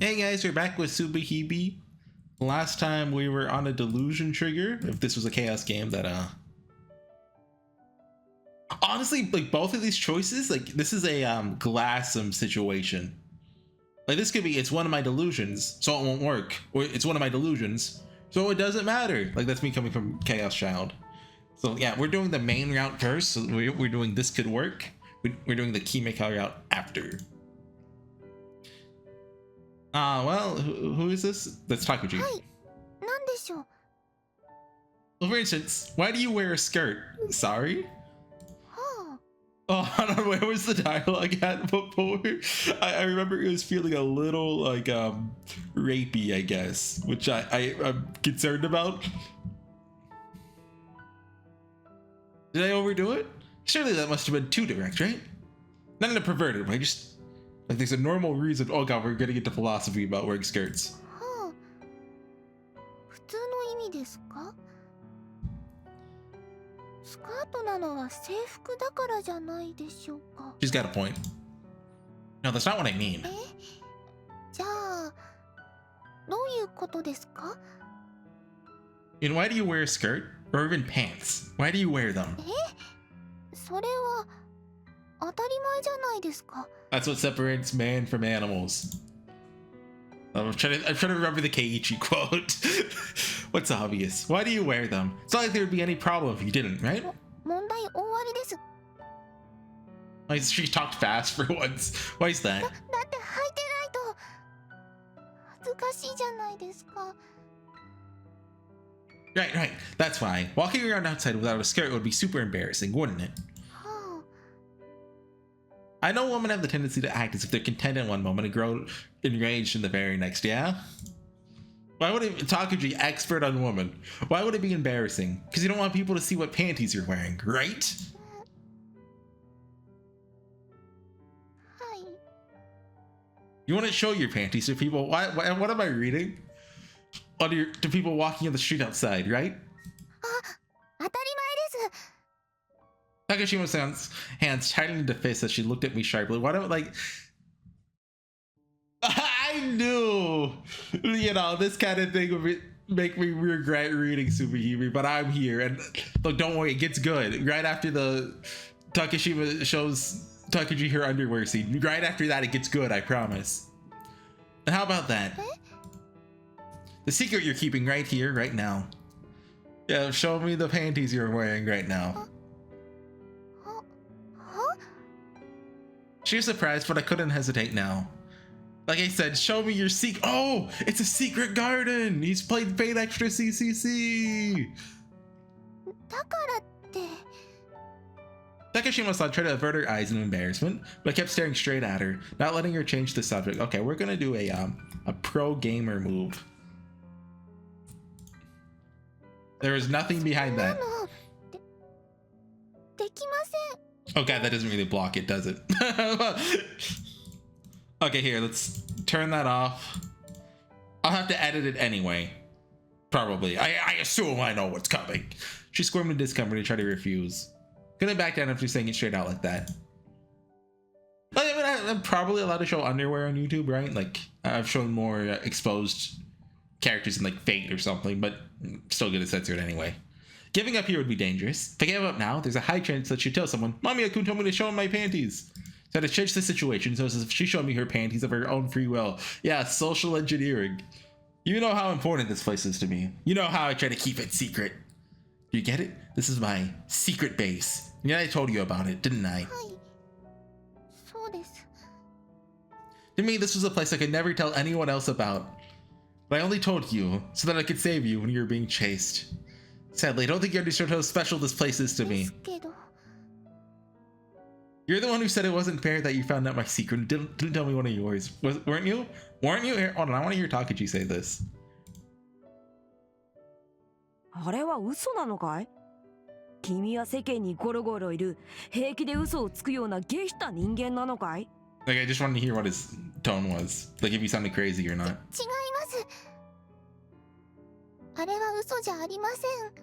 Hey guys, we're back with SubaHibi. Last time we were on a Delusion trigger. If this was a chaos game that honestly, like both of these choices, like this is a Glassum situation. Like this could be it's one of my delusions, so it won't work. Or it's one of my delusions, so it doesn't matter. Like that's me coming from Chaos Child. So yeah, we're doing the main route first. So we're doing this could work. We're doing the Keymaker route after. Well, who is this? That's Takuji. Well, for instance, why do you wear a skirt? Sorry? Oh, I don't know, where was the dialogue at before? I remember it was feeling a little like rapey, I guess, which I'm concerned about. Did I overdo it? Surely that must have been too direct, right? Not in a perverted way, just like there's a normal reason. Oh god, we're getting into philosophy about wearing skirts. She's got a point. No, that's not what I mean. And why do you wear a skirt? Or even pants? Why do you wear them? That's what separates man from animals. I'm trying to remember the Keiichi quote. What's obvious? Why do you wear them? It's not like there would be any problem if you didn't, right? She talked fast for once. Why is that? Right. That's why. Walking around outside without a skirt would be super embarrassing, wouldn't it? I know women have the tendency to act as if they're content in one moment and grow enraged in the very next, yeah? Why would it, Takuji, expert on women, why would it be embarrassing? Because you don't want people to see what panties you're wearing, right? You want to show your panties to people? What am I reading? To people walking on the street outside, right? Takashima's hands tightened into fists as she looked at me sharply. Why don't, like... I knew! You know, this kind of thing would make me regret reading SubaHibi, but I'm here. And look, don't worry, it gets good. Right after the Takashima shows Takuji her underwear scene, right after that it gets good, I promise. And how about that? The secret you're keeping right here, right now. Yeah, show me the panties you're wearing right now. She was surprised, but I couldn't hesitate now. Like I said, show me your secret. Oh, it's a secret garden. He's played Fate Extra CCC. Takashima-san tried to avert her eyes in embarrassment, but kept staring straight at her, not letting her change the subject. Okay, we're gonna do a pro gamer move. There is nothing behind that. Oh god, that doesn't really block it, does it? Okay, here, let's turn that off. I'll have to edit it anyway. Probably. I assume I know what's coming. She squirmed in discomfort and tried to refuse. Couldn't back down after saying it straight out like that. I mean, I'm probably allowed to show underwear on YouTube, right? Like, I've shown more exposed characters in like Fate or something, but still gonna censor it anyway. Giving up here would be dangerous. If I give up now, there's a high chance that she'd tell someone, Mamiya-kun told me to show him my panties. So I had to change the situation so as if she showed me her panties of her own free will. Yeah, social engineering. You know how important this place is to me. You know how I try to keep it secret. You get it? This is my secret base. Yeah, I told you about it, didn't I? To me, this was a place I could never tell anyone else about. But I only told you so that I could save you when you were being chased. Sadly, I don't think you understood how special this place is to me. You're the one who said it wasn't fair that you found out my secret and didn't tell me one of yours. Weren't you? Weren't you? Here, hold on, I want to hear Takuji say this. あれは嘘なのかい? 君は世間にゴロゴロいる平気で嘘をつくような下品人間なのかい? Like, I just wanted to hear what his tone was. Like, if he sounded crazy or not. 違います。あれは嘘じゃありません。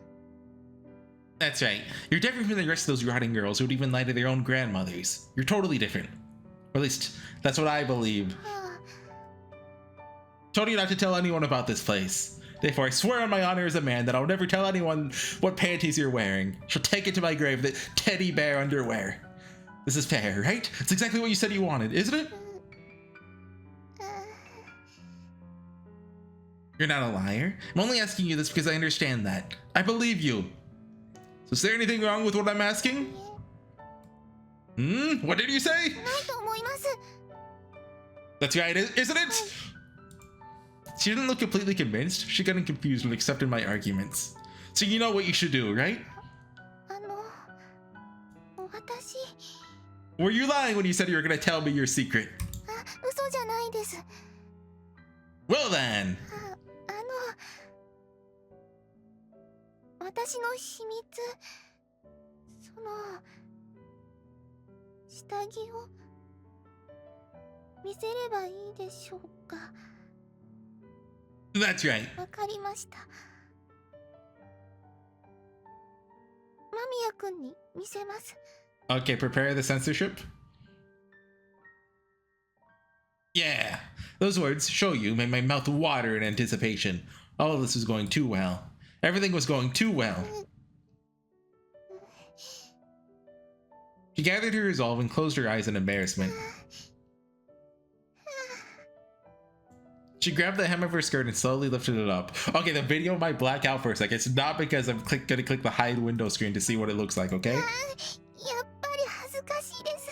That's right. You're different from the rest of those rotting girls who would even lie to their own grandmothers. You're totally different. Or at least, that's what I believe. Told you not to tell anyone about this place. Therefore, I swear on my honor as a man that I'll never tell anyone what panties you're wearing. She'll take it to my grave that teddy bear underwear. This is fair, right? It's exactly what you said you wanted, isn't it? You're not a liar. I'm only asking you this because I understand that. I believe you. So is there anything wrong with what I'm asking? What did you say? That's right, isn't it? She didn't look completely convinced. She got confused and accepted my arguments. So you know what you should do, right? Were you lying when you said you were going to tell me your secret? Well then. 私の秘密、その下着を見せればいいでしょうか。 That's right. わかりました。間宮君に見せます。 Okay, prepare the censorship. Yeah, those words, show you, made my mouth water in anticipation. All of this was going too well. Everything was going too well. She gathered her resolve and closed her eyes in embarrassment. She grabbed the hem of her skirt and slowly lifted it up. Okay, the video might black out for a second. It's not because I'm gonna click the hide window screen to see what it looks like, okay?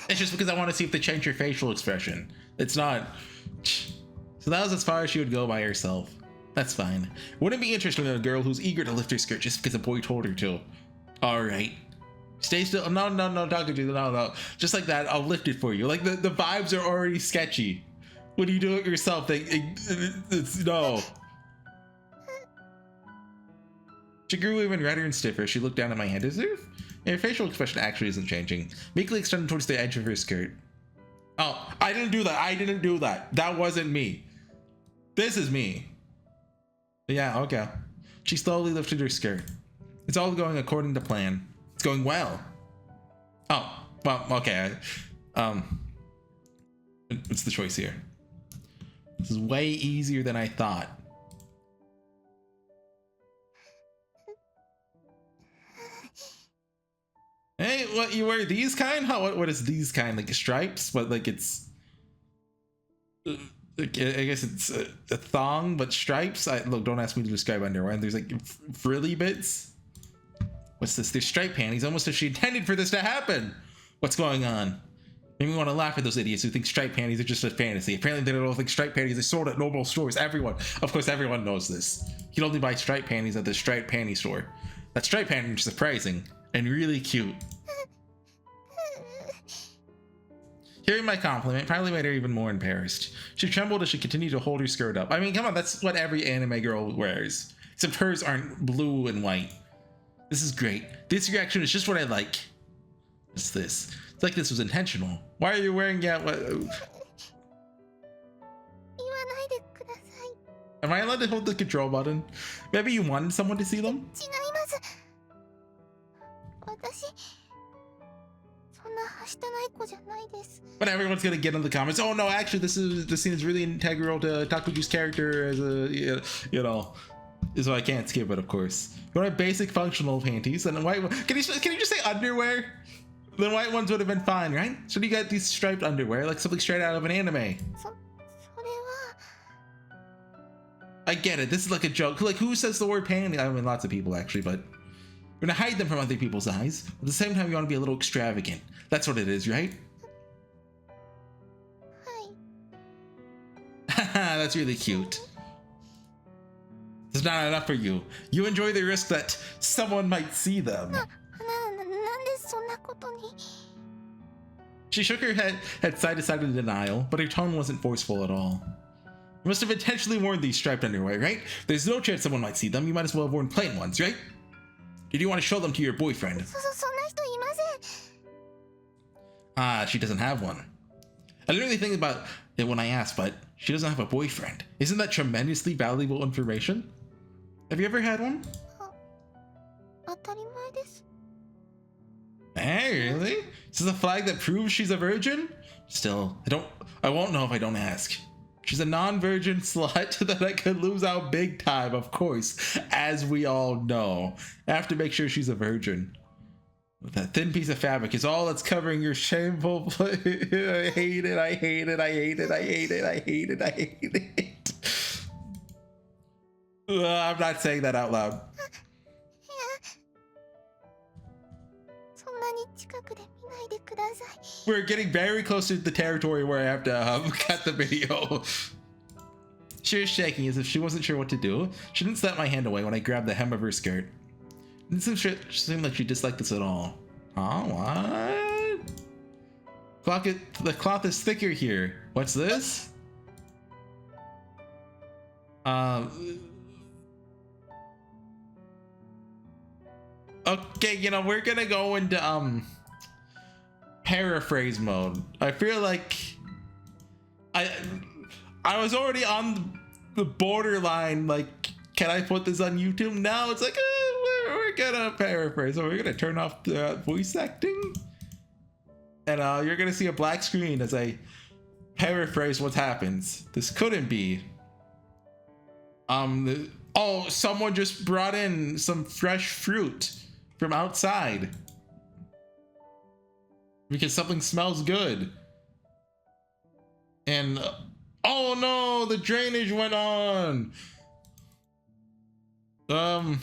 It's just because I want to see if they change your facial expression. It's not. So that was as far as she would go by herself. That's fine. Wouldn't be interested in a girl who's eager to lift her skirt just because a boy told her to. Alright. Stay still. No, Dr. G, no. Just like that, I'll lift it for you. Like, the vibes are already sketchy. When you do it yourself, it's no. She grew even redder and stiffer. She looked down at my hand as if her facial expression actually isn't changing. Meekly extended towards the edge of her skirt. Oh, I didn't do that. That wasn't me. This is me. Yeah, okay. She slowly lifted her skirt. It's all going according to plan. It's going well. Oh, well, okay. What's the choice here? This is way easier than I thought. Hey, what, you wear these kind? What is these kind? Like stripes? But like it's... I guess it's a thong, but stripes. Look, don't ask me to describe underwear. There's like frilly bits. What's this? There's stripe panties, almost as she intended for this to happen. What's going on? Maybe we want to laugh at those idiots who think stripe panties are just a fantasy. Apparently they don't think stripe panties are sold at normal stores. Of course, everyone knows this. You can only buy stripe panties at the stripe panty store. That stripe panty is surprising and really cute. Hearing my compliment probably made her even more embarrassed. She trembled as she continued to hold her skirt up. I mean, come on, that's what every anime girl wears. Except hers aren't blue and white. This is great. This reaction is just what I like. What's this? It's like this was intentional. Why are you wearing that? Am I allowed to hold the control button? Maybe you wanted someone to see them? But everyone's gonna get in the comments. Oh no, actually, this scene is really integral to Takuji's character as a, you know, so I can't skip it, of course. You want basic functional panties and white. Can you just say underwear? The white ones would have been fine, right? So you got these striped underwear, like something straight out of an anime. I get it. This is like a joke. Like, who says the word panty? I mean, lots of people actually, but you're gonna hide them from other people's eyes. At the same time, you want to be a little extravagant. That's what it is, right? Haha, that's really cute. It's not enough for you. You enjoy the risk that someone might see them. She shook her head side to side in denial, but her tone wasn't forceful at all. You must have intentionally worn these striped underwear, right? There's no chance someone might see them. You might as well have worn plain ones, right? Did you want to show them to your boyfriend? Ah, she doesn't have one. I didn't really think about it when I asked, but she doesn't have a boyfriend. Isn't that tremendously valuable information? Have you ever had one? Hey, really? Is this a flag that proves she's a virgin? Still, I won't know if I don't ask. She's a non-virgin slut that I could lose out big time, of course, as we all know. I have to make sure she's a virgin. That thin piece of fabric is all that's covering your shameful I hate it, I hate it, I hate it, I hate it, I hate it, I hate it. I'm not saying that out loud. そんなに近くで見ないでください。 We're getting very close to the territory where I have to cut the video. She was shaking as if she wasn't sure what to do. She didn't slap my hand away when I grabbed the hem of her skirt. It didn't seem like she disliked this at all. Oh, what? The cloth is thicker here. What's this? Okay, you know, we're gonna go into paraphrase mode. I feel like I was already on the borderline, like, can I put this on YouTube? Now it's like, we're gonna paraphrase. So we're gonna turn off the voice acting, and you're gonna see a black screen as I paraphrase what happens. This couldn't be. Oh, someone just brought in some fresh fruit from outside because something smells good. And oh no, the drainage went on. Yeah.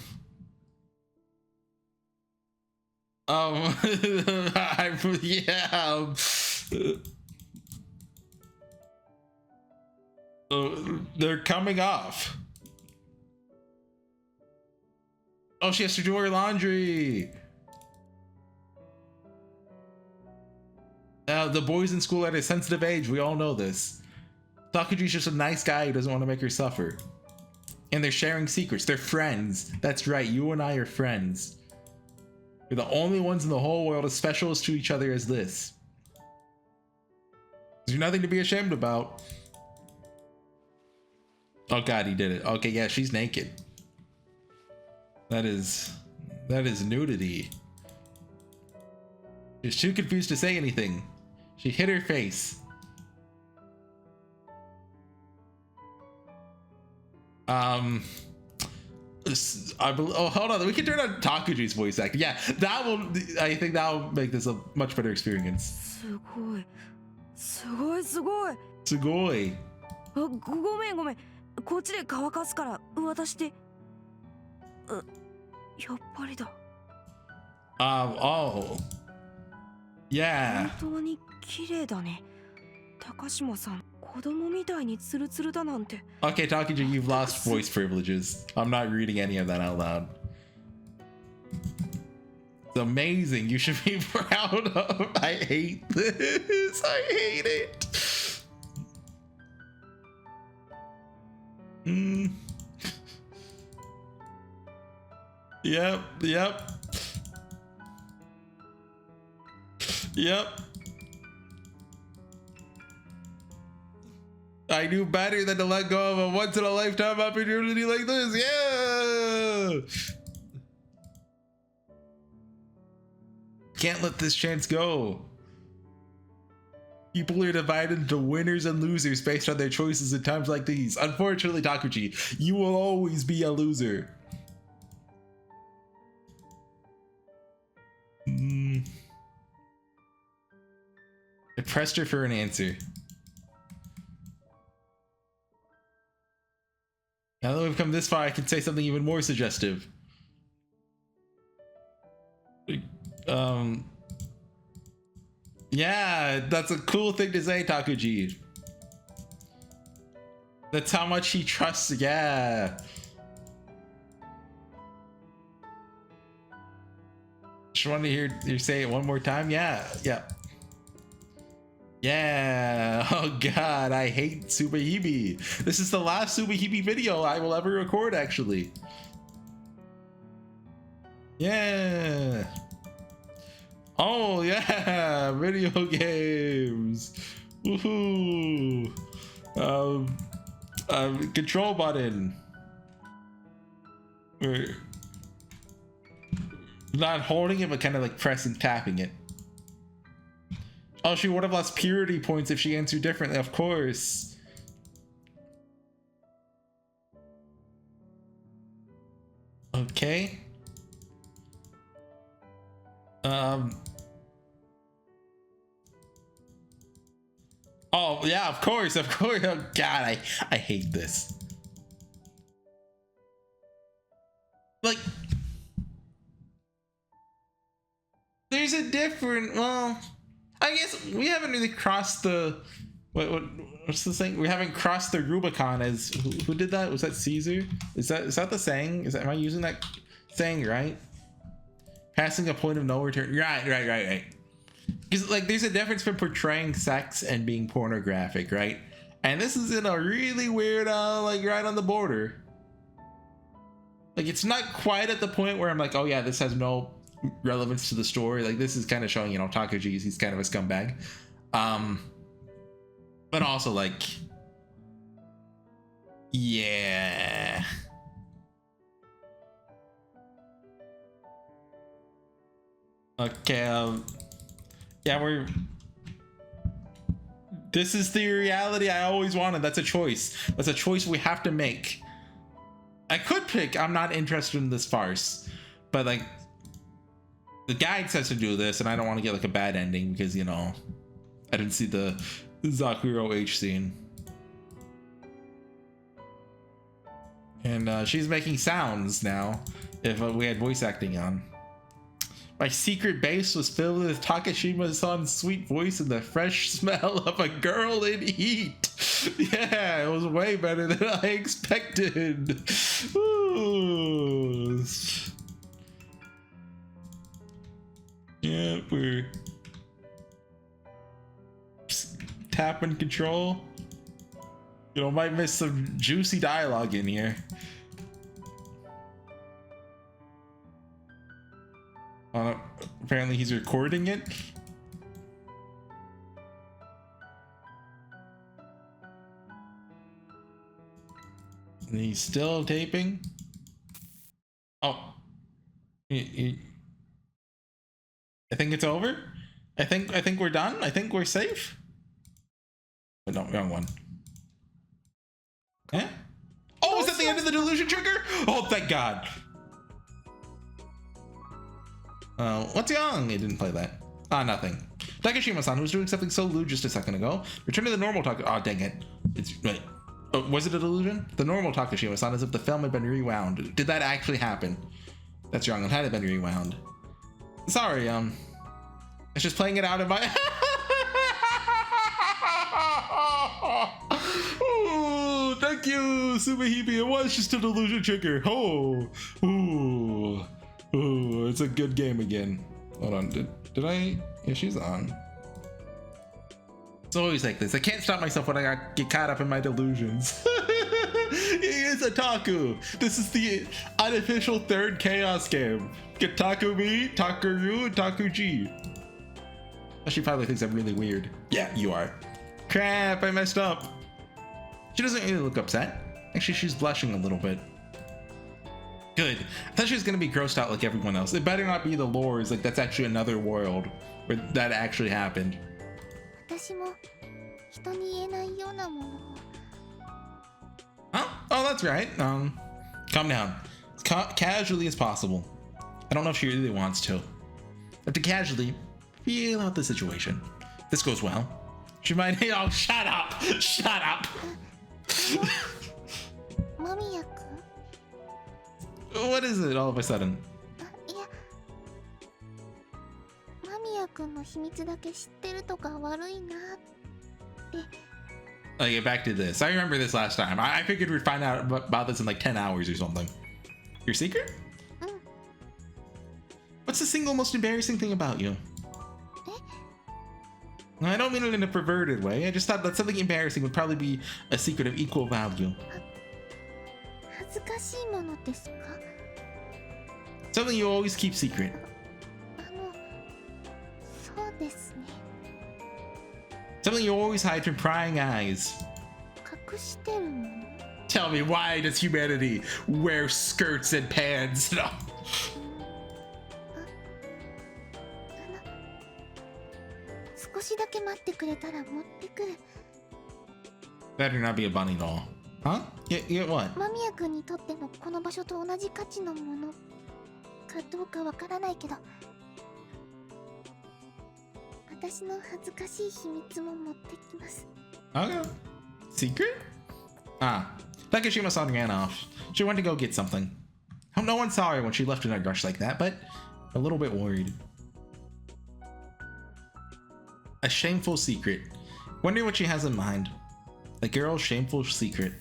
They're coming off. Oh, she has to do her laundry. The boys in school are at a sensitive age. We all know this. Takuji's just a nice guy who doesn't want to make her suffer. And they're sharing secrets. They're friends. That's right. You and I are friends. We're the only ones in the whole world as special as to each other as this. There's nothing to be ashamed about. Oh God, he did it. Okay, yeah, she's naked. That is nudity. She's too confused to say anything. She hid her face. Oh, hold on. We can turn on Takuji's voice acting. Yeah, I think that will make this a much better experience. すごいすごい。 Sugoi. ごめんごめん。こっちで乾かすから渡して。やっぱりだ。Oh. Yeah. 本当に綺麗だね。高島さん、子供みたいにツルツルだなんて。 Okay, Takuji, you've lost voice privileges. I'm not reading any of that out loud. It's amazing. You should be proud of. I hate this. I hate it. Yep. I knew better than to let go of a once-in-a-lifetime opportunity like this. Yeah! Can't let this chance go. People are divided into winners and losers based on their choices in times like these. Unfortunately, Takuji, you will always be a loser. I pressed her for an answer. Now that we've come this far, I can say something even more suggestive. Yeah, that's a cool thing to say, Takuji. That's how much he trusts. Yeah. Just wanted to hear you say it one more time. Yeah. Oh God, I hate SubaHibi. This is the last SubaHibi video I will ever record, actually. Yeah. Oh yeah, video games. Woohoo. Control button. We're not holding it, but kind of like pressing, tapping it. Oh, she would have lost purity points if she answered differently, of course. Okay. Oh yeah, of course. Oh god, I hate this. Like, there's a different. Well, I guess we haven't really crossed the. What's the thing? We haven't crossed the Rubicon. As who did that? Was that Caesar? Is that the saying? Am I using that saying right? Passing a point of no return. Right. Because like, there's a difference between portraying sex and being pornographic, right? And this is in a really weird, like right on the border. Like, it's not quite at the point where I'm like, oh yeah, this has no relevance to the story. Like, this is kind of showing, you know, Takaji's, he's kind of a scumbag. But also like, yeah. Okay, yeah, this is the reality I always wanted. That's a choice. That's a choice we have to make. I could pick, I'm not interested in this farce, but like, the guide says to do this, and I don't want to get like a bad ending because, you know, I didn't see the Zakuro H scene. And she's making sounds now, if we had voice acting on. My secret base was filled with Takashima-san's sweet voice and the fresh smell of a girl in heat. Yeah, it was way better than I expected. Ooh. Yeah, we're tap and control. You know, might miss some juicy dialogue in here. Apparently he's recording it. And he's still taping. Oh, I think it's over. I think we're done. I think we're safe. But no, wrong one. Eh? Oh, is that the end of the delusion trigger? Oh, thank God. What's wrong? It didn't play that. Nothing. Takashima-san was doing something so lewd just a second ago. Return to the normal Oh, dang it. It's wait. Oh, was it a delusion? The normal Takashima-san, as if the film had been rewound. Did that actually happen? That's wrong. It had been rewound. Sorry. It's just playing it out of my. Oh, thank you, SubaHibi. It was just a delusion trigger. Oh, ooh. Ooh, it's a good game again. Hold on, did I? Yeah, she's on. It's always like this. I can't stop myself when I get caught up in my delusions. It's a Taku. This is the unofficial third Chaos game. Get Taku me, Taku you, Taku G. She probably thinks I'm really weird. Yeah, you are. Crap, I messed up. She doesn't really look upset. Actually, she's blushing a little bit. Good. I thought she was gonna be grossed out like everyone else. It better not be the lores, like that's actually another world where that actually happened. Huh? Oh, that's right. Calm down. As casually as possible. I don't know if she really wants to. Have to casually feel out the situation. If this goes well, she might. Oh, shut up! Shut up! What is it all of a sudden? Okay, back to this. I remember this last time. I figured we'd find out about this in like 10 hours or something. Your secret? What's the single most embarrassing thing about you? I don't mean it in a perverted way. I just thought that something embarrassing would probably be a secret of equal value. Something you always keep secret. Something you always hide from prying eyes. Tell me, why does humanity wear skirts and pants? No. Better not be a bunny doll. Huh? Yeah, what? 間宮君にとってのこの場所と同じ価値のものかどうかわからないけど、私の恥ずかしい秘密も持ってきます。 Okay. Secret? Ah, Takashima-san ran off. She went to go get something. No one saw her when she left in a rush like that, but a little bit worried. A shameful secret. Wonder what she has in mind. The girl's shameful secret.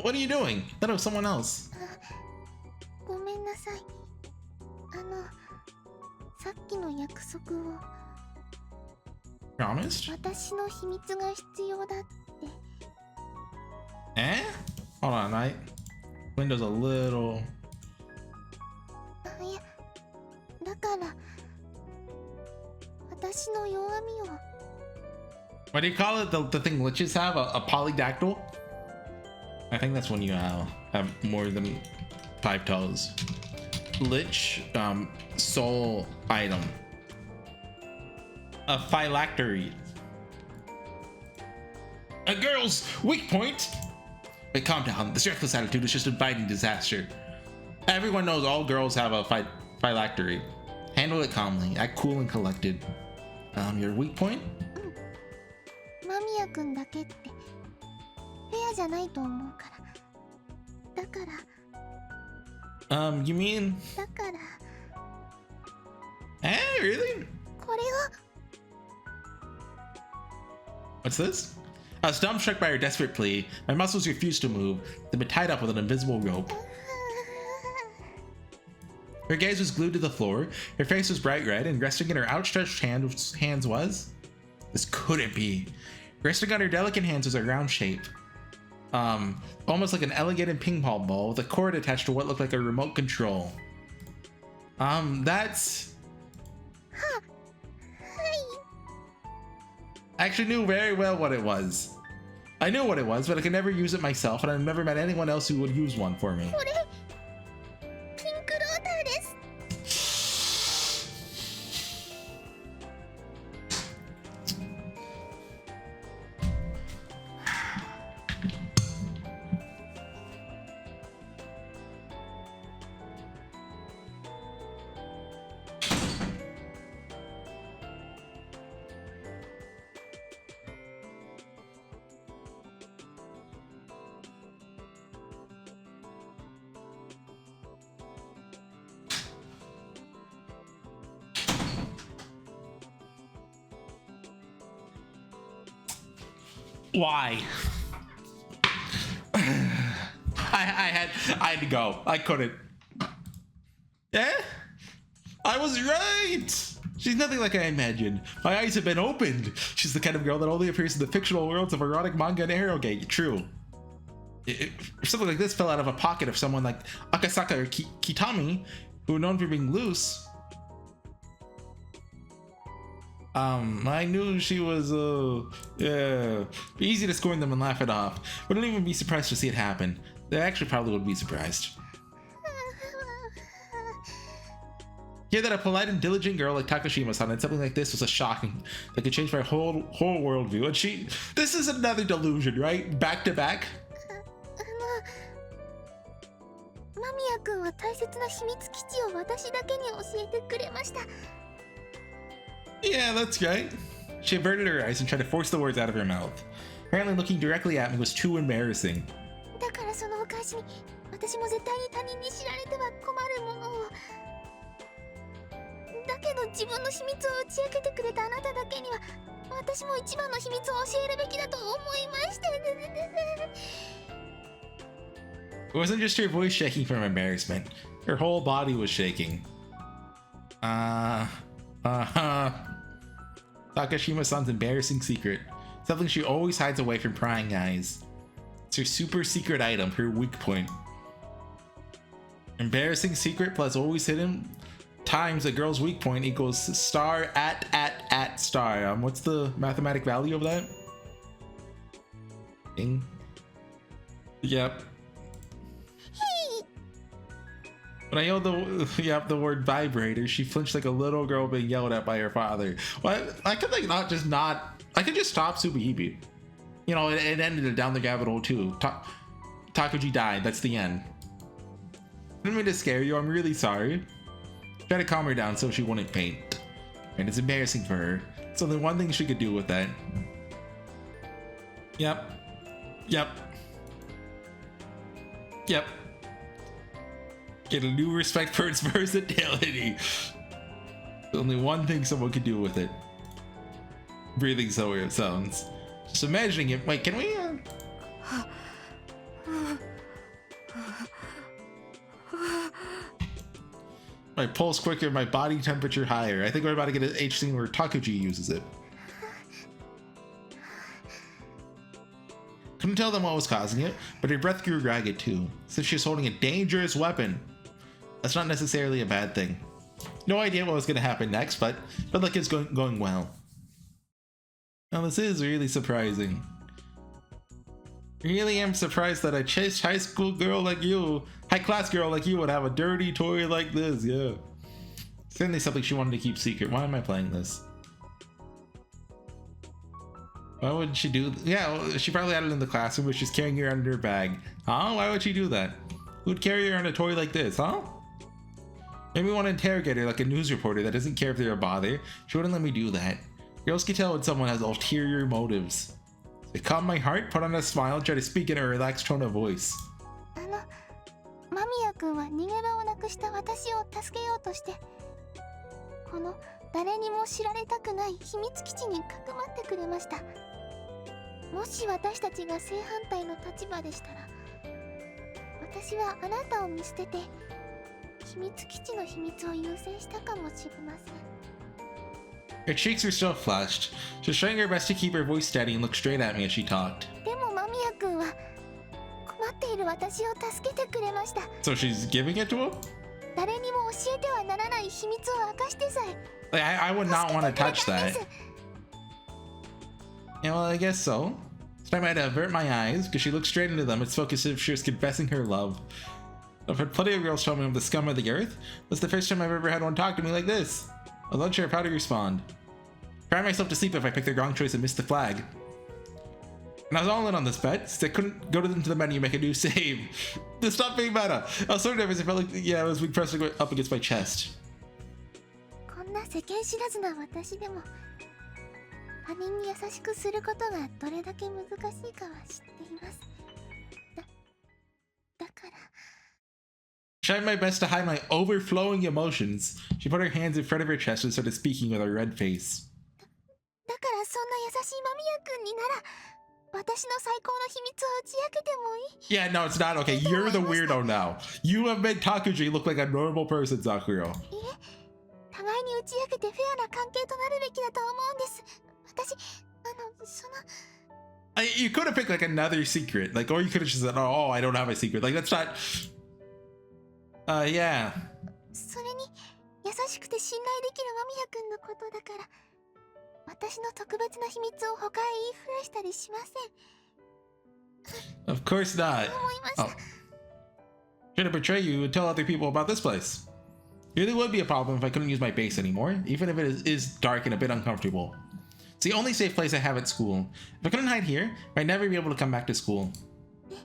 What are you doing? That was someone else. ごめんなさい。さっきの約束を。 Promised? 私の秘密が必要だって。 Eh? Hold on, right? Window's a little... いや、だから私の弱みを。 What do you call it? The thing liches have? A polydactyl? I think that's when you have more than 5 toes. Lich, soul item. A phylactery. A girl's weak point? Wait, calm down. This reckless attitude is just inviting disaster. Everyone knows all girls have a phylactery. Handle it calmly. Act cool and collected. Your weak point? 間宮君だけってフェアじゃないと思うから。だから。 You mean? だから。 Eh, really? これを。 What's this? I was dumbstruck by her desperate plea. My muscles refused to move. They'd been tied up with an invisible rope. Her gaze was glued to the floor. Her face was bright red, and resting in her outstretched hands was... This couldn't be. Resting on her delicate hands was a round shape. Almost like an elegant ping pong ball with a cord attached to what looked like a remote control. That's... I actually knew very well what it was. I knew what it was, but I could never use it myself, and I've never met anyone else who would use one for me. これピンクローターです。 Why? I had to go. I couldn't. Eh? I was right! She's nothing like I imagined. My eyes have been opened. She's the kind of girl that only appears in the fictional worlds of erotic manga and Arrowgate. True. If something like this fell out of a pocket of someone like Akasaka or Kitami, who are known for being loose, I knew she was, easy to scorn them and laugh it off. Wouldn't even be surprised to see it happen. They actually probably would be surprised. Hear that a polite and diligent girl like Takashima-san and something like this was a shocking that could change my whole worldview. And this is another delusion, right? Back to back. 間宮君は大切な秘密基地を私だけに教えてくれました。 Yeah, that's right. She averted her eyes and tried to force the words out of her mouth. Apparently looking directly at me was too embarrassing. だからそのお返しに私も絶対に他人に知られては困るものを。だけど自分の秘密を打ち明けてくれたあなただけには私も一番の秘密を教えるべきだと思いまして。 It wasn't just her voice shaking from embarrassment. Her whole body was shaking. Takashima-san's embarrassing secret. Something she always hides away from prying eyes. It's her super secret item, her weak point. Embarrassing secret plus always hidden times a girl's weak point equals star at star. What's the mathematic value of that? Ding. Yep. When I yelled the word vibrator, she flinched like a little girl being yelled at by her father. Well, I could like I could just stop SubaHibi. You know, it ended down the rabbit hole too. Takuji died. That's the end. Didn't mean to scare you. I'm really sorry. Try to calm her down so she wouldn't faint. And it's embarrassing for her. It's only one thing she could do with that. Yep. Get a new respect for its versatility. Only one thing someone could do with it. Breathing so weird sounds. Just imagining it. Wait, can we? My pulse quicker, my body temperature higher. I think we're about to get an H scene where Takuji uses it. Couldn't tell them what was causing it, but her breath grew ragged too, since she was holding a dangerous weapon. That's not necessarily a bad thing. No idea what was going to happen next, but felt like it's going well. Now this is really surprising. Really am surprised that a chaste high school girl like you, high class girl like you would have a dirty toy like this, yeah. Certainly something she wanted to keep secret. Why am I playing this? Why would she do yeah, well, she probably had it in the classroom, but she's carrying it around in her bag. Huh? Why would she do that? Who would carry around a toy like this, huh? Maybe want to interrogate her like a news reporter that doesn't care if they're a bother. She wouldn't let me do that. Girls can tell when someone has ulterior motives. It calmed my heart, put on a smile, and tried to speak in a relaxed tone of voice. 間宮君は逃げ場をなくした私を助けようとして、この誰にも知られたくない秘密基地にかくまってくれました。もし私たちが正反対の立場でしたら、私はあなたを見捨てて秘密基地の秘密を優先したかもしれません。Her cheeks were still flushed. She was trying her best to keep her voice steady and look straight at me as she talked. でも間宮君は困っている私を助けてくれました。So she's giving it to him? 誰にも教えてはならない秘密を明かしてさえ。Like, I would not want to touch that. Yeah, well, I guess so. This time I had to avert my eyes because she looked straight into them. It's focused as if she was confessing her love. I've heard plenty of girls tell me I'm the scum of the earth. That's the first time I've ever had one talk to me like this. I'm not sure how to respond. Cry myself to sleep if I picked the wrong choice and missed the flag. And I was all in on this bet, since I couldn't go into the menu and make a new save. This stopped being meta. I was so nervous, I felt like, yeah, I was being pressed up against my chest. こんな世間知らずな私でも他人に優しくすることがどれだけ難しいかは知っています。だから Tried my best to hide my overflowing emotions. She put her hands in front of her chest and started speaking with a red face. だからそんな優しい間宮君になら私の最高の秘密を打ち明けてもいい。 Yeah, no, it's not okay. You're the weirdo now. You have made Takuji look like a normal person, Sakura. いえ、互いに打ち明けてフェアな関係となるべきだと思うんです。私、その You could have picked like another secret, like, or you could have just said, "Oh, I don't have a secret." Like that's not. Yeah. それに優しくて信頼できる間宮君のことだから私の特別な秘密を他へ言いふらしたりしません。 Of course not. 思いました。 Oh. Trying to betray you and tell other people about this place. It really would be a problem if I couldn't use my base anymore, even if it is dark and a bit uncomfortable. It's the only safe place I have at school. If I couldn't hide here, I'd never be able to come back to school. で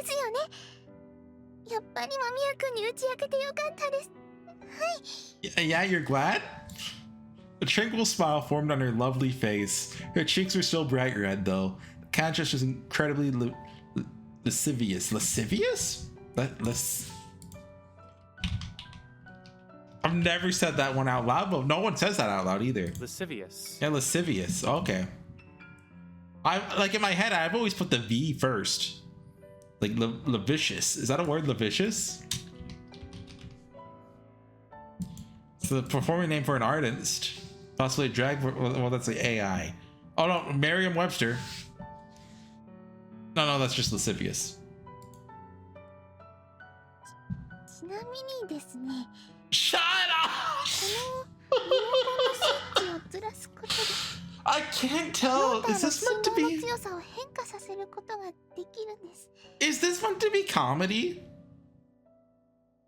すよね。やっぱり間宮君に打ち明けてよかったです。はい。 Yeah, you're glad? A tranquil smile formed on her lovely face. Her cheeks were still bright red, though. The contrast was incredibly lascivious. Lascivious? I've never said that one out loud, but no one says that out loud either. Lascivious. Yeah, lascivious. Okay. Like in my head, I've always put the V first. Like lascivious. Is that a word, lascivious? It's the performing name for an artist. Possibly a drag. Well, that's the AI. Oh no, Merriam-Webster. No, that's just lascivious. ちなみにですね。 Shut up! このリモコンのスイッチをずらすことで I can't tell. Is this meant to モーターの be? 強さを変化させることができるんです。 Is this meant to be comedy?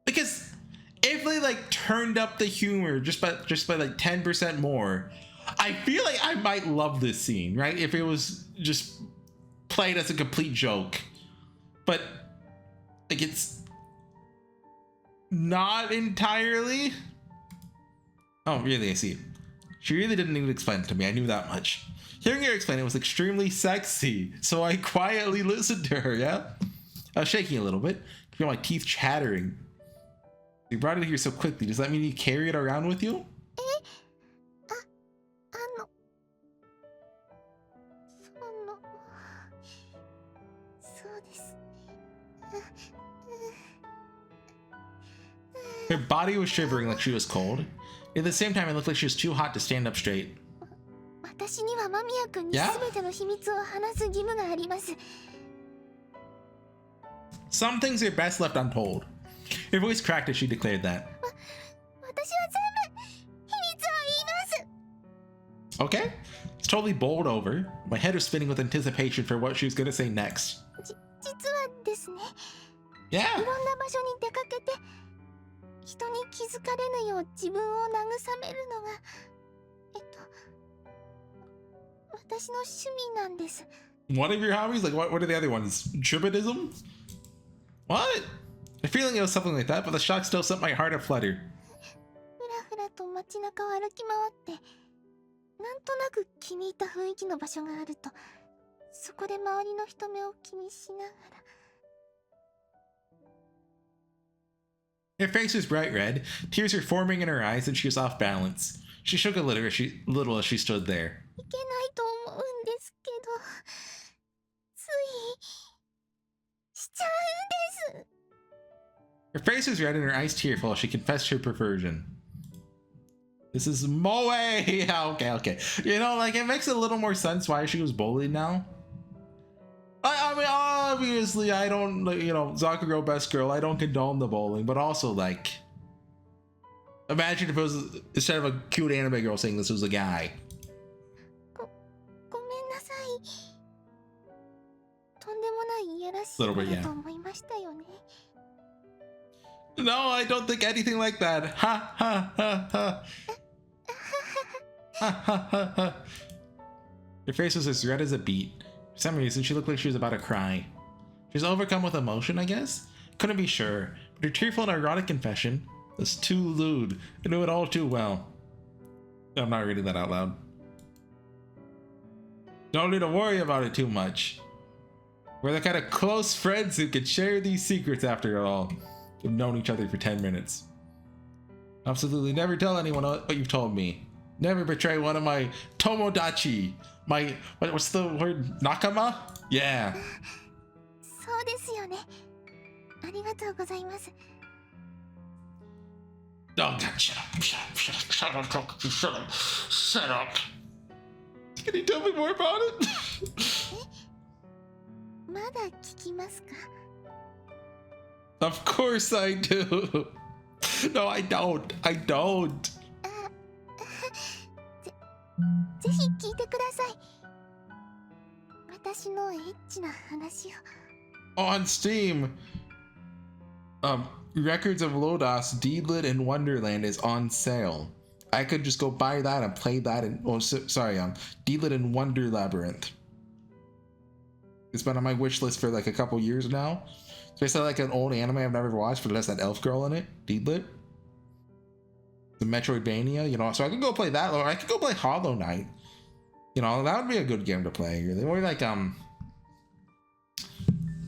Because if they like turned up the humor just by like 10% more, I feel like I might love this scene, right? If it was just played as a complete joke. But like it's not entirely. Oh, really? I see. She really didn't need to explain it to me. I knew that much. Hearing her explain it was extremely sexy, so I quietly listened to her, yeah? I was shaking a little bit. I feel my teeth chattering. You brought it here so quickly. Does that mean you carry it around with you? そうです。 Her body was shivering like she was cold. At the same time, it looked like she was too hot to stand up straight. 私には間宮君に全ての秘密を話す義務があります。 Some things are best left untold. Her voice cracked as she declared that. 私は全部秘密を言います。 Okay. It's totally bowled over. My head was spinning with anticipation for what she was going to say next. 実はですね。 Yeah. いろんな場所に出かけて、人に気づかれぬよう自分を慰めるのが、私の趣味なんです。 One of your hobbies? Like, what are the other ones? Tribadism? What? I feeling it was something like that, but the shock still set my heart aflutter. ふらふらと街中を歩き回って、なんとなく気に入った雰囲気の場所があると、そこで周りの人目を気にしながら。 Her face was bright red, tears were forming in her eyes, and she was off balance. She shook a little as she stood there. いけないと思うんですけど、ついしちゃうんです。 Her face was red and her eyes tearful as she confessed her perversion. This is Moe! Yeah, okay. You know, like, it makes a little more sense why she was bullied now. I mean, obviously, I don't, you know, Zakuro best girl, I don't condone the bullying, but also, like, imagine if it was, instead of a cute anime girl saying this was a guy. ごめんなさい。とんでもないいやらしい Little 子 bit, だ yeah. と思いましたよね。 No, I don't think anything like that. Ha ha ha ha. Ha ha ha ha. Her face was as red as a beet. For some reason, she looked like she was about to cry. She was overcome with emotion, I guess? Couldn't be sure, but her tearful and erotic confession was too lewd. I knew it all too well. I'm not reading that out loud. Don't need to worry about it too much. We're the kind of close friends who can share these secrets after all. We've known each other for 10 minutes. Absolutely never tell anyone what you've told me. Never betray one of my tomodachi. My, what's the word? Nakama? Yeah. そうですよね。ありがとうございます。 Oh, God, shut up. Can you tell me more about it? まだ聞きますか？ Of course I do. No, I don't. ぜひ聞いてください。私のエッチな話を。 On Steam, Records of Lodos, Deedlit, and Wonderland is on sale. I could just go buy that and play that in, Deedlit and Wonder Labyrinth. It's been on my wish list for like a couple years now. It's basically like an old anime I've never watched, but it has that elf girl in it, Deedlit. The Metroidvania, you know, so I could go play that, or I could go play Hollow Knight. You know, that would be a good game to play. Or like, I don't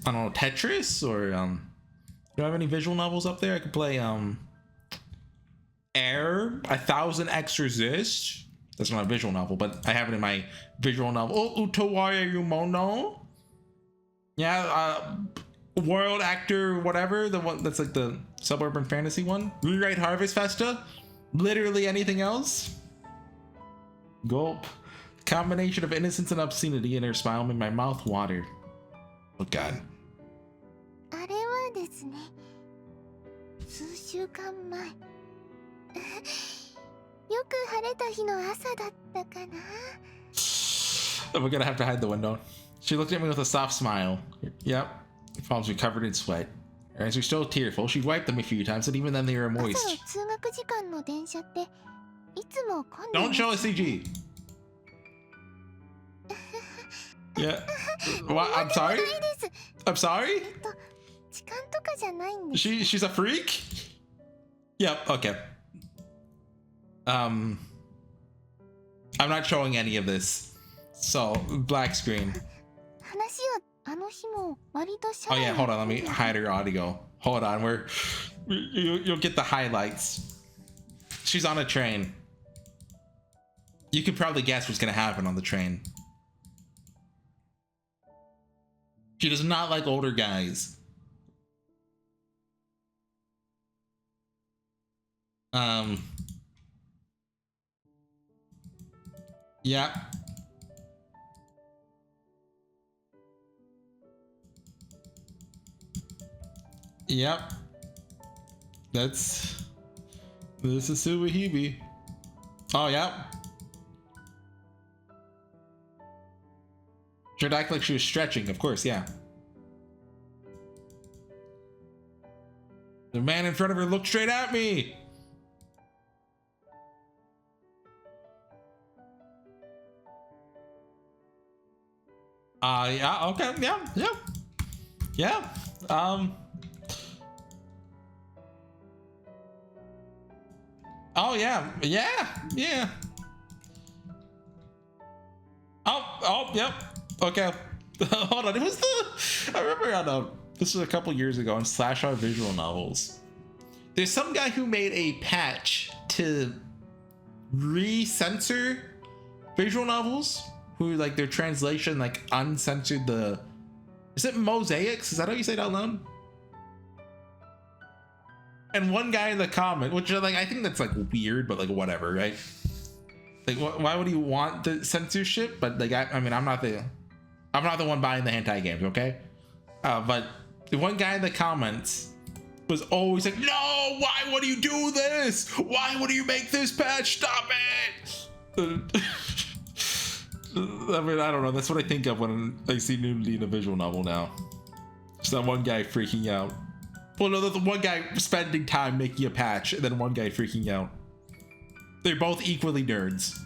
know, Tetris, or, do I have any visual novels up there? I could play, Air, 1000 Exorcist. That's not a visual novel, but I have it in my visual novel. Oh, Utawaya Yumono. Yeah, World Actor, whatever, the one that's like the suburban fantasy one. Rewrite Harvest Festa. Literally anything else. Gulp. Combination of innocence and obscenity in her smile made my mouth water. Oh God. あれはですね、数週間前。よく晴れた日の朝だったかな。 We're gonna have to hide the window. She looked at me with a soft smile. Yep. Her palms were covered in sweat. Her eyes were still tearful. She'd wiped them a few times, but even then they were 朝の moist. 通学時間の電車っていつも混んでい Don't ます show a CG. Yeah. What? I'm sorry? ないです。 I'm sorry? 時間とかじゃないんです。 She's a freak? Yep, okay. I'm not showing any of this. So, black screen. 話をあの日も割とシャ Oh ワー yeah, に hold on, let me 混んで hide her audio. Hold on, you'll get the highlights. She's on a train. You can probably guess what's gonna happen on the train. She does not like older guys. Yeah. Yep. This is SubaHibi. Oh, yep. She'd act like she was stretching, of course, yeah. The man in front of her looked straight at me. Yeah, okay, yeah. Oh yeah. Oh, yep. Okay. Hold on. It was I remember on this was a couple years ago on /r visual novels. There's some guy who made a patch to re-censor visual novels, who like their translation like uncensored the. Is it mosaics? Is that how you say it out loud? And one guy in the comment, which like I think that's like weird, but like whatever, right? Like why would he want the censorship? But like I mean I'm not the one buying the hentai games, okay? But the one guy in the comments was always like, no, why would you do this? Why would you make this patch? Stop it! I mean, I don't know. That's what I think of when I see nudity in a visual novel now. Just that one guy freaking out. Well, no, the one guy spending time making a patch, and then one guy freaking out. They're both equally nerds.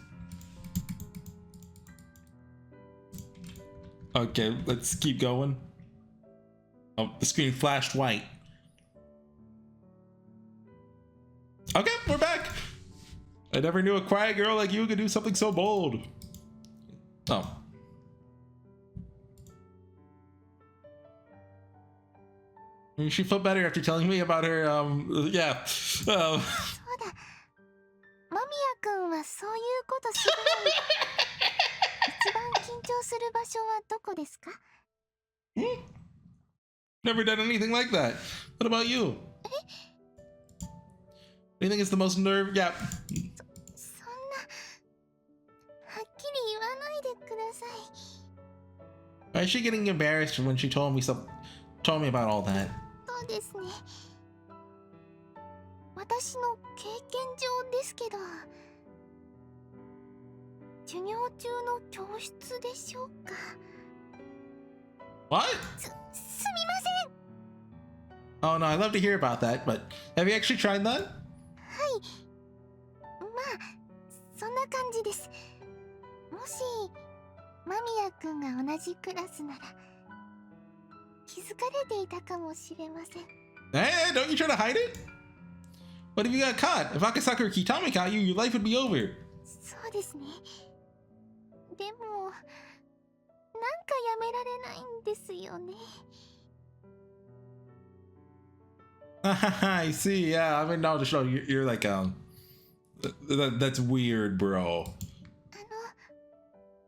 Okay, let's keep going. Oh, the screen flashed white. Okay, we're back. I never knew a quiet girl like you could do something so bold. Oh. She felt better after telling me about her, yeah. そうだ。間宮君はそういうことするのに一番緊張する場所はどこですか？ Never done anything like that. What about you? What do you think is the most nerve? Yeah. そんなはっきり言わないでください。 Why is she getting embarrassed when she told me about all that? そうですね。私の経験上ですけど、授業中の教室でしょうか。 What? すみません。 Oh no, I'd love to hear about that, but have you actually tried that? はい。まあそんな感じです。もし間宮君が同じクラスなら気づかれていたかもしれません。 Hey, don't you try to hide it? What if you got caught? If Akasaka or Kitami caught you, your life would be over. そうですね。でもなんかやめられないんですよね。 I see, yeah. I mean, no, just you're like, that's weird, bro.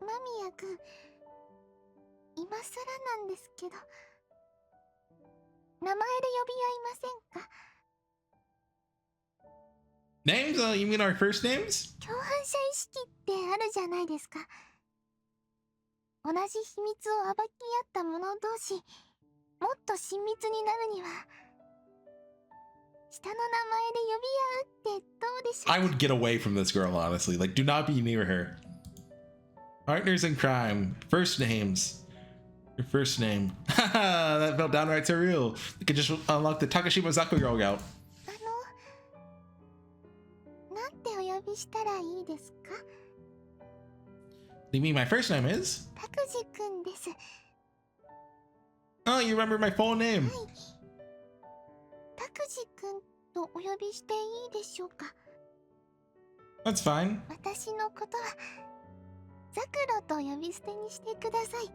間宮君、今更なんですけど、名前で呼び合いませんか？ Names? You mean our first names? 共犯者意識ってあるじゃないですか。同じ秘密を暴き合った者同士、もっと親密になるには、下の名前で呼び合うってどうでしょう？ I would get away from this girl, honestly. Like, do not be near her. Partners in crime. First names. Your first name. That felt downright surreal. You could just unlock the Takashima Zakuro route. なんてお呼びしたらいいですか？ You mean my first name is? タクジくんです。 Oh, you remember my full name. タクジくんとお呼びしていいでしょうか？ That's fine. 私のことはザクロと呼び捨てにしてください。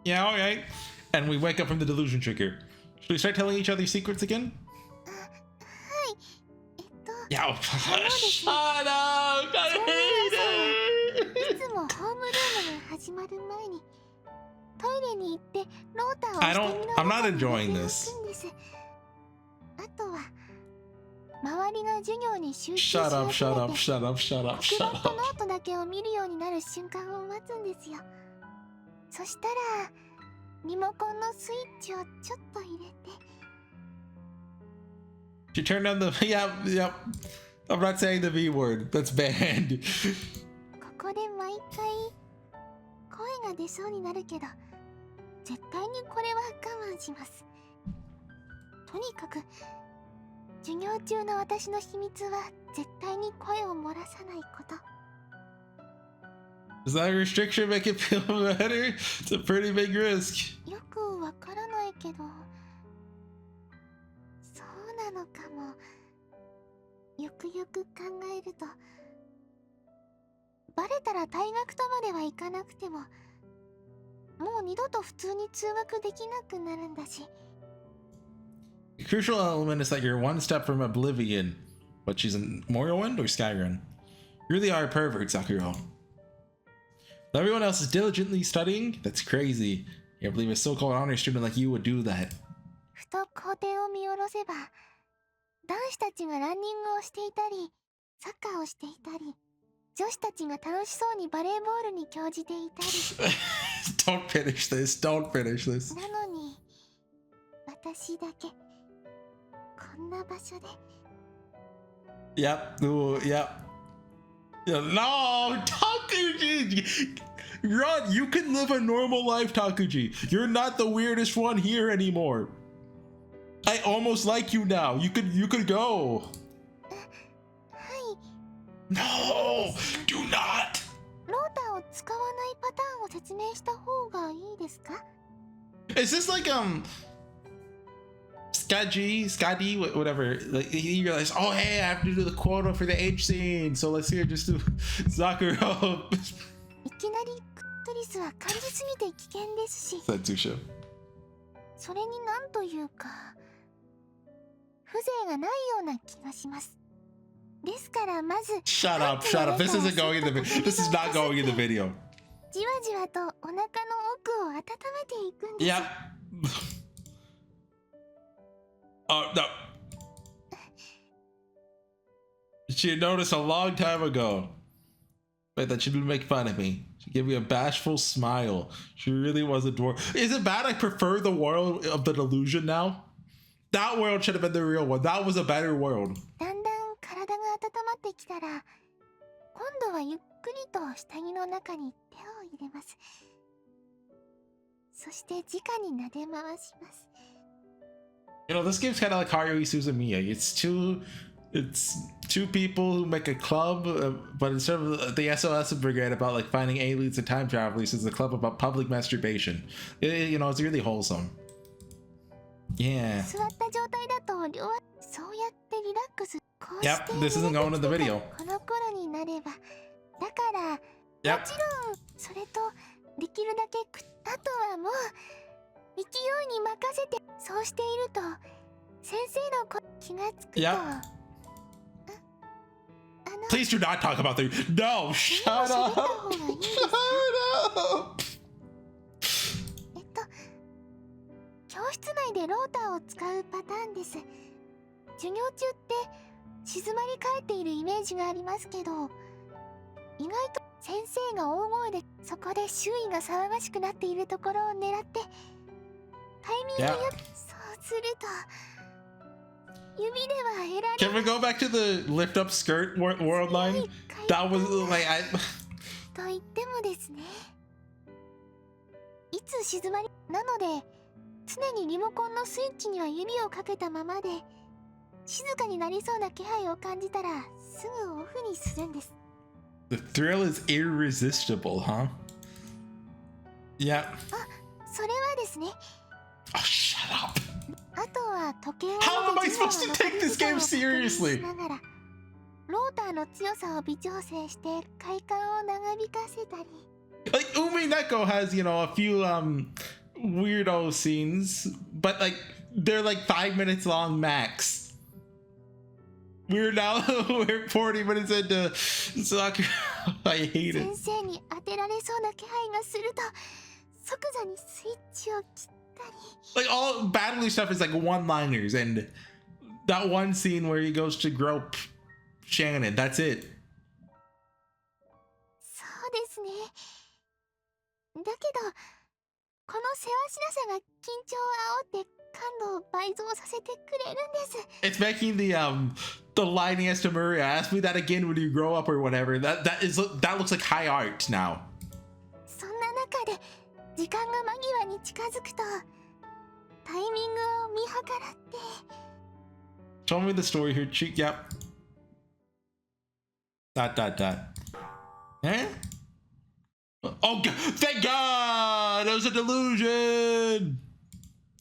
Yeah, alright. And we wake up from the delusion trigger. Should we start telling each other secrets again? はい。Yeah, shut up! I hate it! いつもホームルームが始まる前にトイレに行ってロータを I 下 don't, 見の I'm not 中に enjoying 置いてお this. くんです。あとは周りが授業に集中し Shut up, 始 shut め up, て shut up, shut up, 黒 shut 板と up. ノートだけを見るようになる瞬間を待つんですよ。そしたらリモコンのスイッチをちょっと入れて You turn on the, yeah. I'm not saying the V word. That's banned. ここで毎回声が出そうになるけど絶対にこれは我慢します。とにかく授業中の私の秘密は絶対に声を漏らさないこと。 Does that restriction make it feel better? It's a pretty big risk. よくわからないけどそうなのかも。よくよく考えるとバレたら退学とまではいかなくてももう二度と普通に通学できなくなるんだし。 The crucial element is that you're one step from oblivion. But she's in Morrowind or Skyrim? You really are a pervert, Sakura. Everyone else is diligently studying? That's crazy. Can't believe a so-called honor student like you would do that. ふと校庭を見下ろせば男子たちがランニングをしていたりサッカーをしていたり女子たちが楽しそうにバレーボールに興じていたり Don't finish this. Don't finish this. なのに私だけこんな場所で Yep. Ooh, yep. Yeah, no, Takuji! Run! You can live a normal life, Takuji. You're not the weirdest one here anymore. I almost like you now. You could go. はい。 No! Do not! ロータを使わないパターンを説明した方がいいですか？ Is this like Skadi, whatever. Like he realized, oh hey, I have to do the quota for the H scene, so let's here just do Sakura. いきなりクトリスは感じすぎて危険ですし Censorship. それになんというか風情がないような気がします。ですからまず Shut up. This isn't going in the video. This is not going in the video. じわじわとお腹の奥を温めていくんです。 Yep. Oh no. She noticed a long time ago. Wait, that she didn't make fun of me. She gave me a bashful smile. She really was a dwarf. Is it bad I prefer the world of the Delusion now? That world should have been the real one. That was a better world. だんだん体が温まってきたら今度はゆっくりと下着の中に手を入れます。そして直に撫で回します。 You know, this game's kind of like Haruhi Suzumiya. It's two people who make a club, but instead of the SOS brigade about like finding aliens and time travelers, it's a club about public masturbation. You know, it's really wholesome. Yeah. 座った状態だと両足そうやってリラックスこう Yep, して this isn't going in the video. この頃になればだから Yep. もちろんそれとできるだけあとはもう勢いに任せてそうしていると先生の気がつくと Yep. Please do not talk about the. No, shut up. Shut up. 教室内でローターを使うパターンです。授業中って静まり返っているイメージがありますけど意外と先生が大声でそこで周囲が騒がしくなっているところを狙ってタイミングよくそうすると指では得られ Can we go back to the lift up skirt world line? That was like I. と言ってもですねいつつ静まりなので常にリモコンのスイッチには指をかけたままで、静かになりそうな気配を感じたらすぐオフにするんです。 The thrill is irresistible, huh? Yeah. それはですね、 Oh, shut up. あとは時計を How am I supposed to take this game seriously? ながらローターの強さを微調整して快感を長引かせたり。 Like Umi Neko has, you know, a few weirdo scenes, but like they're like 5 minutes long max. We're 40 minutes into soccer. I hate it. 先生に当てられそうな気配がすると即座にスイッチを切ったり。 Like all battling stuff is like one-liners, and that one scene where he goes to grope Shannon, that's it. そうですね。だけどこのせわしなさが緊張を煽って感度を倍増させてくれるんです。 It's making the line he has to Maria, ask me that again when you grow up or whatever. That looks like high art now. そんな中で時間が間際に近づくとタイミングを見計らって。 Show me the story here, cheek. Yep. Dot. Eh? Oh, thank God! It was a delusion!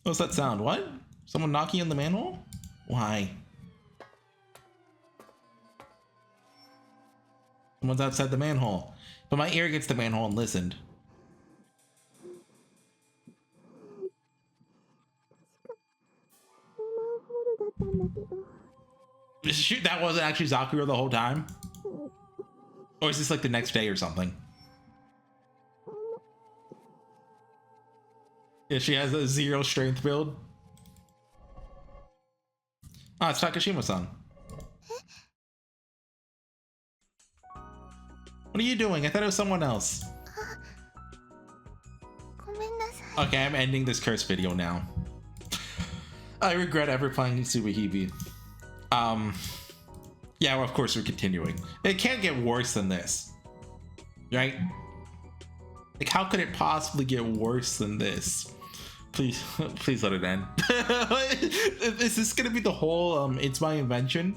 What's that sound? What? Someone knocking on the manhole? Why? Someone's outside the manhole. But my ear gets the manhole and listened. Shoot, that wasn't actually Zakura the whole time? Or is this like the next day or something? Yeah, she has a 0 strength build. Ah, it's Takashima-san. What are you doing? I thought it was someone else. ごめんなさい。 Okay, I'm ending this curse video now. I regret ever playing SubaHibi. Yeah, well, of course we're continuing. It can't get worse than this, right? Like, how could it possibly get worse than this? Please, please let it end. Is this gonna be the whole it's my invention,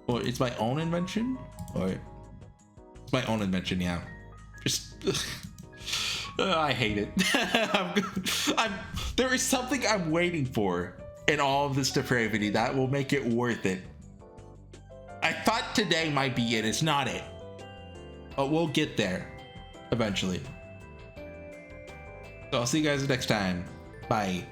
or it's my own invention, or it's my own invention? Yeah, just I hate it. There is something I'm waiting for in all of this depravity that will make it worth it. I thought today might be it. It's not it, but we'll get there eventually. So I'll see you guys next time. Bye.